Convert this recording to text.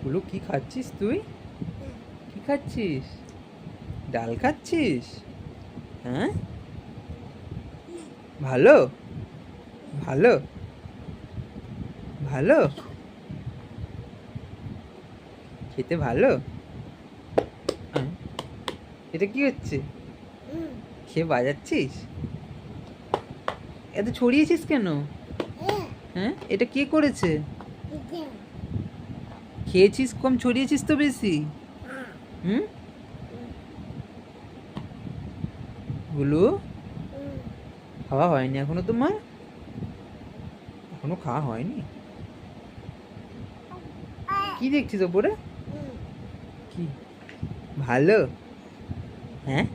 গুলো কি খাচ্ছিস তুই? কি খাচ্ছিস? ডাল খাচ্ছিস? হ্যাঁ, ভালো ভালো ভালো খেতে ভালো। আহ, এটা কি হচ্ছে? খেয়ে বাজাচ্ছিস? এত ছড়িয়েছিস কেন? হ্যাঁ, এটা কে করেছে? খেয়েছিস কম, ছড়িয়েছিস তো বেশি। হুম, গুলু খাওয়া হয়নি এখনো তোমার? এখনো খাওয়া হয়নি? কি দেখছিস ওপরে? কি ভালো? হ্যাঁ,